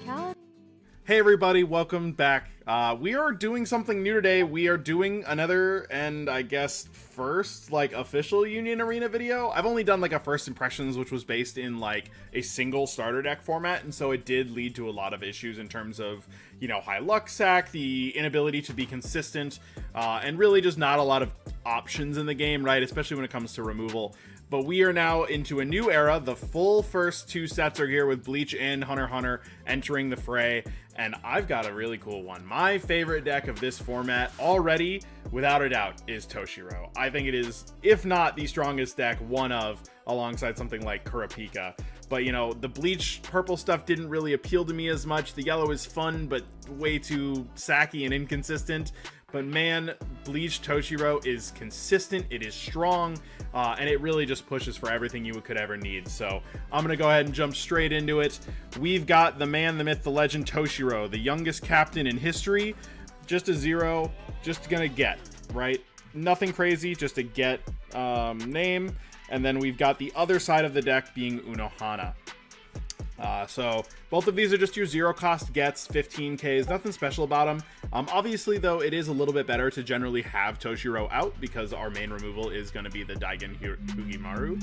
Howdy. Hey everybody, welcome back. We are doing something new today. We are doing another, and I guess first, official Union Arena video. I've only done a first impressions, which was based in a single starter deck format, and so it did lead to a lot of issues in terms of, high luck sack, the inability to be consistent, and really just not a lot of options in the game, right? Especially when it comes to removal. But we are now into a new era. The full first two sets are here with Bleach and Hunter x Hunter entering the fray. And I've got a really cool one. My favorite deck of this format already, without a doubt, is Toshiro. I think it is, if not the strongest deck, one of, alongside something like Kurapika. But, the Bleach purple stuff didn't really appeal to me as much. The yellow is fun, but way too sacky and inconsistent. But man, Bleach Toshiro is consistent, it is strong, and it really just pushes for everything you could ever need. So I'm going to go ahead and jump straight into it. We've got the man, the myth, the legend, Toshiro, the youngest captain in history. Just a 0, just going to get, right? Nothing crazy, just a get name. And then we've got the other side of the deck being Unohana. So both of these are just your 0 cost gets, 15Ks, nothing special about them. Obviously though, it is a little bit better to generally have Toshiro out because our main removal is going to be the Daigen Hugimaru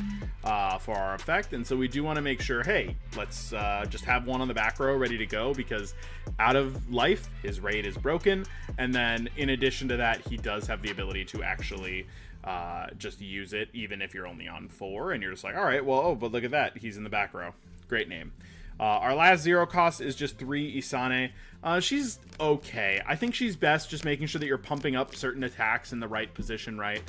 for our effect. And so we do want to make sure, hey, let's just have one on the back row ready to go because out of life, his raid is broken. And then in addition to that, he does have the ability to actually just use it even if you're only on 4 and you're just like, all right, well, oh, but look at that. He's in the back row. Great name. Our last 0 cost is just 3 Isane. She's okay. I think she's best just making sure that you're pumping up certain attacks in the right position, right?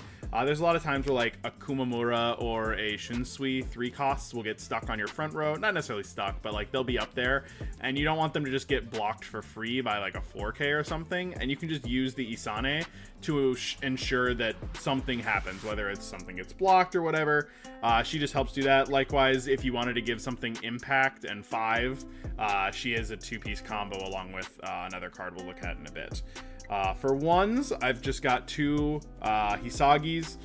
There's a lot of times where a Kumamura or a Shunsui 3 costs will get stuck on your front row. Not necessarily stuck, but they'll be up there. And you don't want them to just get blocked for free by a 4K or something. And you can just use the Isane to ensure that something happens, whether it's something gets blocked or whatever. She just helps do that. Likewise, if you wanted to give something impact and 5, she is a 2-piece combo along with another card we'll look at in a bit. For ones, I've just got 2 Hisagi's.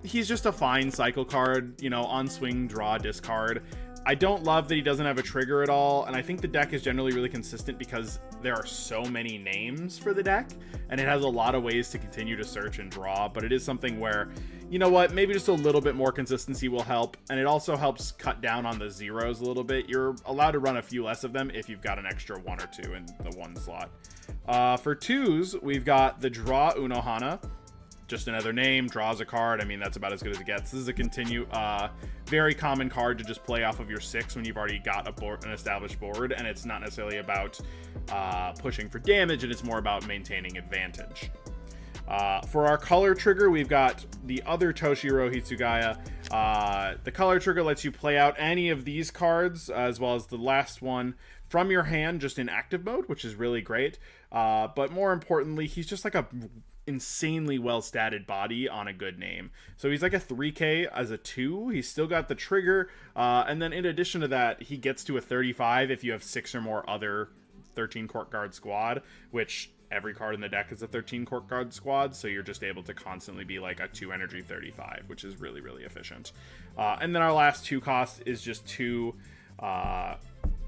He's just a fine cycle card, on swing, draw, discard. I don't love that he doesn't have a trigger at all, and I think the deck is generally really consistent because there are so many names for the deck, and it has a lot of ways to continue to search and draw, but it is something where, you know what, maybe just a little bit more consistency will help, and it also helps cut down on the zeros a little bit. You're allowed to run a few less of them if you've got an extra 1 or 2 in the 1 slot. For 2s, we've got the Draw Unohana. Just another name, draws a card. I mean, that's about as good as it gets. This is a very common card to just play off of your 6 when you've already got an established board, and it's not necessarily about pushing for damage, and it's more about maintaining advantage. For our color trigger, we've got the other Toshiro Hitsugaya. The color trigger lets you play out any of these cards, as well as the last one, from your hand, just in active mode, which is really great. But more importantly, he's just a insanely well statted body on a good name. So he's a 3K as a 2. He's still got the trigger, and then in addition to that, he gets to a 35 if you have 6 or more other 13 court guard squad, which every card in the deck is a 13 court guard squad, so you're just able to constantly be a 2 energy 35, which is really, really efficient. And then our last 2 cost is just 2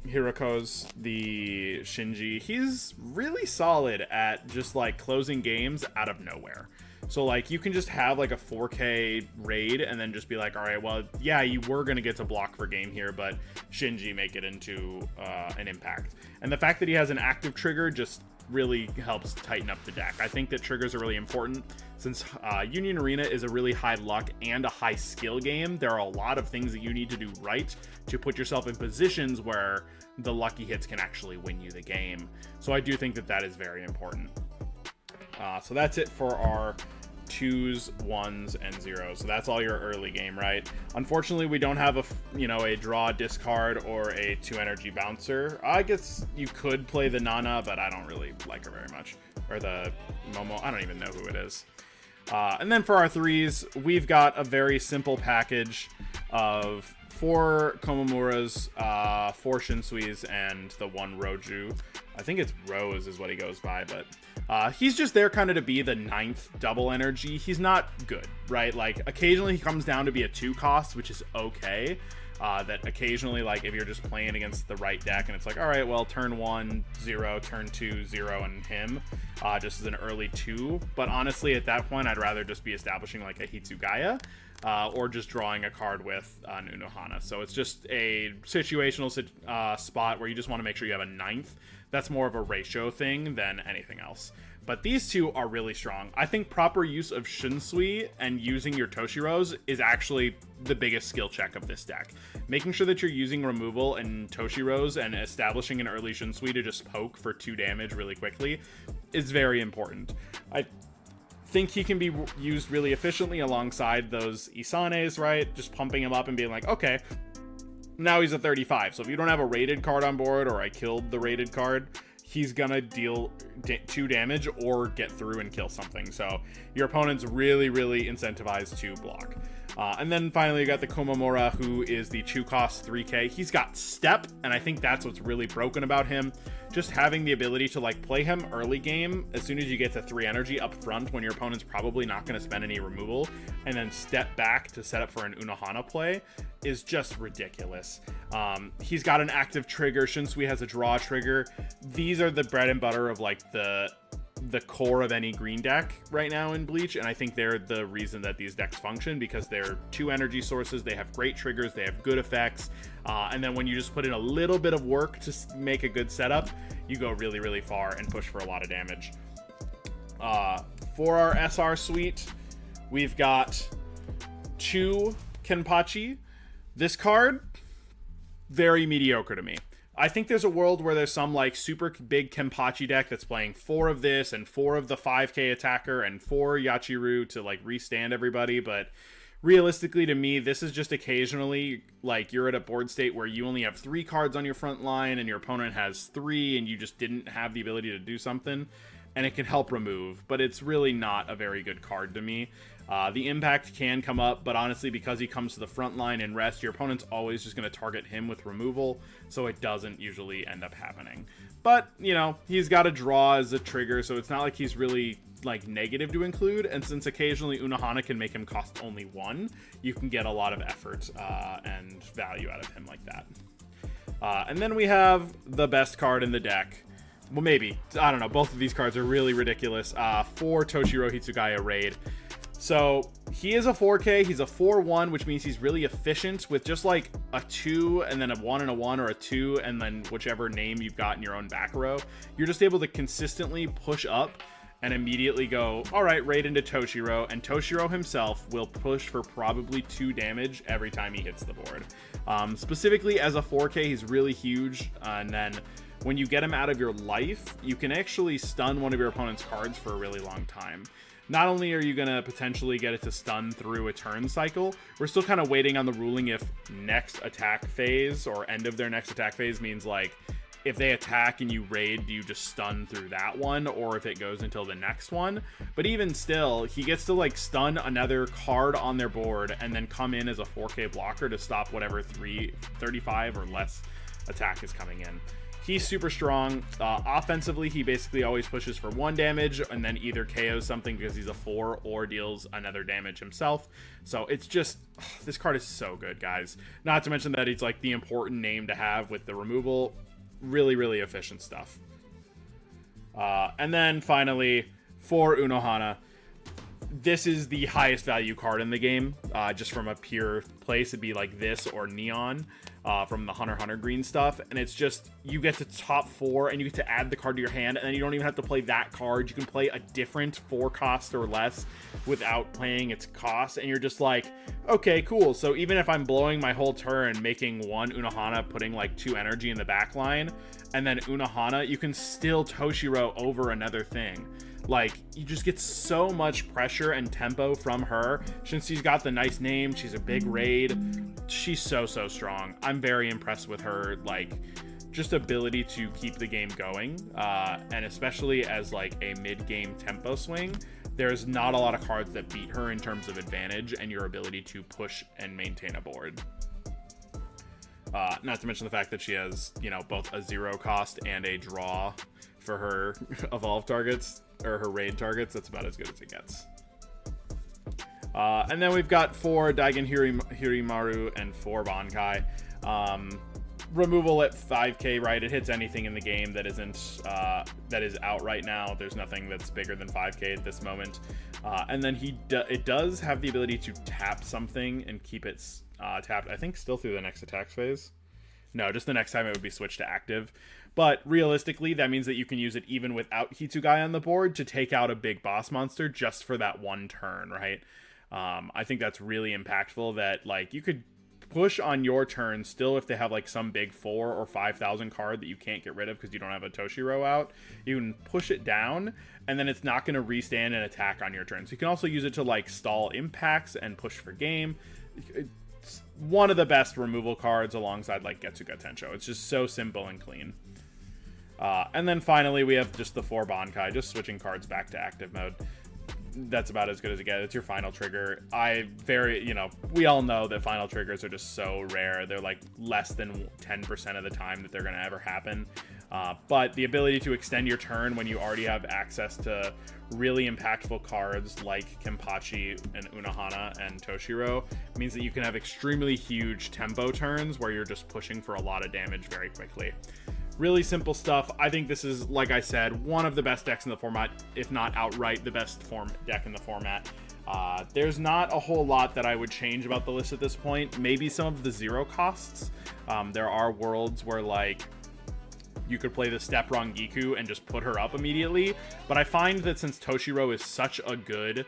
Hiroko's, the Shinji. He's really solid at just closing games out of nowhere. So you can just have a 4K raid and then just be all right, well, yeah, you were going to get to block for game here, but Shinji make it into an impact. And the fact that he has an active trigger just really helps tighten up the deck. I think that triggers are really important since Union Arena is a really high luck and a high skill game. There are a lot of things that you need to do right to put yourself in positions where the lucky hits can actually win you the game. So I do think that that is very important. So that's it for our 2s, 1s, and 0s. So that's all your early game, right? Unfortunately, we don't have a draw discard or a 2 energy bouncer. I guess you could play the Nana, but I don't really like her very much. Or the Momo, I don't even know who it is. And then for our 3s, we've got a very simple package of 4 Komamuras, 4 Shinsuis, and the 1 Roju. I think it's Rose is what he goes by, but he's just there kind of to be the 9th double energy. He's not good, right? Occasionally he comes down to be a 2 cost, which is okay. that occasionally, like, if you're just playing against the right deck and it's like, all right, well, turn 1, 0, turn 2, 0, and him, just as an early 2. But honestly, at that point, I'd rather just be establishing, like, a Hitsugaya, or just drawing a card with an Unohana. So it's just a situational spot where you just want to make sure you have a 9th. That's more of a ratio thing than anything else. But these two are really strong. I think proper use of Shunsui and using your Toshiros is actually the biggest skill check of this deck. Making sure that you're using removal and Toshiros and establishing an early Shunsui to just poke for 2 damage really quickly is very important. I think he can be used really efficiently alongside those Isanes, right? Just pumping him up and being like, okay, now he's a 35. So if you don't have a rated card on board, or I killed the rated card, he's gonna deal 2 damage or get through and kill something. So your opponent's really, really incentivized to block. And then finally, you got the Komamura, who is the 2 cost 3k. He's got step, and I think that's what's really broken about him. Just having the ability to, like, play him early game as soon as you get to 3 energy up front when your opponent's probably not going to spend any removal, and then step back to set up for an Unohana play is just ridiculous. He's got an active trigger. Shunsui has a draw trigger. These are the bread and butter of, like, the core of any green deck right now in Bleach, and I think they're the reason that these decks function, because they're 2 energy sources, they have great triggers, they have good effects, and then when you just put in a little bit of work to make a good setup, you go really, really far and push for a lot of damage. For our SR suite, we've got 2 Kenpachi. This card, very mediocre to me. I think there's a world where there's some, like, super big Kenpachi deck that's playing 4 of this and 4 of the 5k attacker and 4 Yachiru to, like, restand everybody, but realistically, to me, this is just occasionally, like, you're at a board state where you only have 3 cards on your front line and your opponent has 3 and you just didn't have the ability to do something, and it can help remove, but it's really not a very good card to me. The impact can come up, but honestly, because he comes to the front line and rest, your opponent's always just going to target him with removal, so it doesn't usually end up happening. But, you know, he's got a draw as a trigger, so it's not like he's really, like, negative to include, and since occasionally Unohana can make him cost only 1, you can get a lot of effort and value out of him like that. And then we have the best card in the deck. Well, maybe. I don't know. Both of these cards are really ridiculous. For Toshiro Hitsugaya Raid. So he is a 4k, he's a 4-1, which means he's really efficient with just like a 2 and then a 1 and a 1, or a 2 and then whichever name you've got in your own back row. You're just able to consistently push up and immediately go, all right, right into Toshiro, and Toshiro himself will push for probably 2 damage every time he hits the board. Specifically as a 4k, he's really huge, and then when you get him out of your life, you can actually stun one of your opponent's cards for a really long time. Not only are you going to potentially get it to stun through a turn cycle, we're still kind of waiting on the ruling if next attack phase or end of their next attack phase means, like, if they attack and you raid, do you just stun through that one, or if it goes until the next one. But even still, he gets to, like, stun another card on their board and then come in as a 4k blocker to stop whatever 35 or less attack is coming in. He's super strong. Offensively, he basically always pushes for 1 damage and then either KOs something because he's a 4 or deals another damage himself. So it's just, this card is so good, guys. Not to mention that he's, like, the important name to have with the removal. Really, really efficient stuff. And then finally, for Unohana, this is the highest value card in the game. Just from a pure place, it'd be like this or Neon from the Hunter x Hunter green stuff. And it's just, you get to top 4 and you get to add the card to your hand, and then you don't even have to play that card. You can play a different 4 cost or less without playing its cost, and you're just like, okay, cool. So even if I'm blowing my whole turn, making 1 Unohana, putting like 2 energy in the back line, and then Unohana, you can still Toshiro over another thing. Like, you just get so much pressure and tempo from her. Since she's got the nice name, she's a big raid. She's so strong. I'm very impressed with her, like, just ability to keep the game going. And especially as, like, a mid-game tempo swing, there's not a lot of cards that beat her in terms of advantage and your ability to push and maintain a board. Not to mention the fact that she has, you know, both a 0 cost and a draw for her evolve targets, or her raid targets. That's about as good as it gets. And then we've got 4 Daigen Hirimaru and 4 Bankai. Removal at 5k, right? It hits anything in the game that isn't that is out right now. There's nothing that's bigger than 5k at this moment. And then it does have the ability to tap something and keep it tapped, I think, still through the next attack phase. No, just the next time it would be switched to active. But realistically, that means that you can use it even without Hitsugaya on the board to take out a big boss monster just for that one turn, right? I think that's really impactful, that like you could push on your turn still if they have like some big 4 or 5,000 card that you can't get rid of because you don't have a Toshiro out. You can push it down and then it's not going to restand and attack on your turn. So you can also use it to like stall impacts and push for game. It's one of the best removal cards alongside like Getsuga Tensho. It's just so simple and clean. And then finally we have just the 4 Bankai, just switching cards back to active mode. That's about as good as it gets. It's your final trigger. We all know that final triggers are just so rare. They're like less than 10% of the time that they're going to ever happen. But the ability to extend your turn when you already have access to really impactful cards like Kenpachi and Unohana and Toshiro means that you can have extremely huge tempo turns where you're just pushing for a lot of damage very quickly. Really simple stuff. I think this is, like I said, one of the best decks in the format, if not outright the best deck in the format. There's not a whole lot that I would change about the list at this point. Maybe some of the 0 costs. There are worlds where like you could play the Step Rangiku and just put her up immediately. But I find that since Toshiro is such a good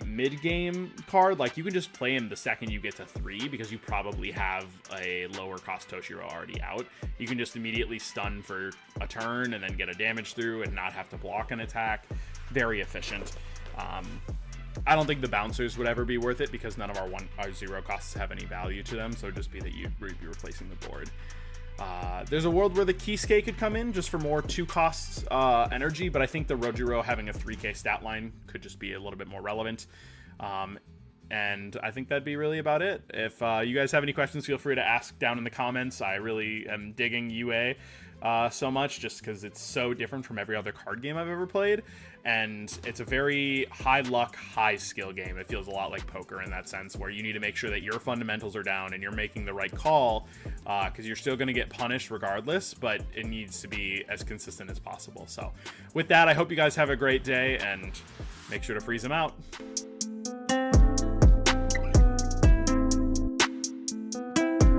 mid-game card, like you can just play him the second you get to 3 because you probably have a lower cost Toshiro already out. You can just immediately stun for a turn and then get a damage through and not have to block an attack. Very efficient. I don't think the bouncers would ever be worth it because none of our 0 costs have any value to them, so it'd just be that you'd be replacing the board. There's a world where the Kisuke could come in just for more 2 costs energy, but I think the Rojiro having a 3k stat line could just be a little bit more relevant. And I think that'd be really about it. If you guys have any questions, feel free to ask down in the comments. I really am digging UA so much just because it's so different from every other card game I've ever played. And it's a very high luck, high skill game. It feels a lot like poker in that sense, where you need to make sure that your fundamentals are down and you're making the right call, because you're still going to get punished regardless, but it needs to be as consistent as possible. So with that, I hope you guys have a great day and make sure to freeze them out.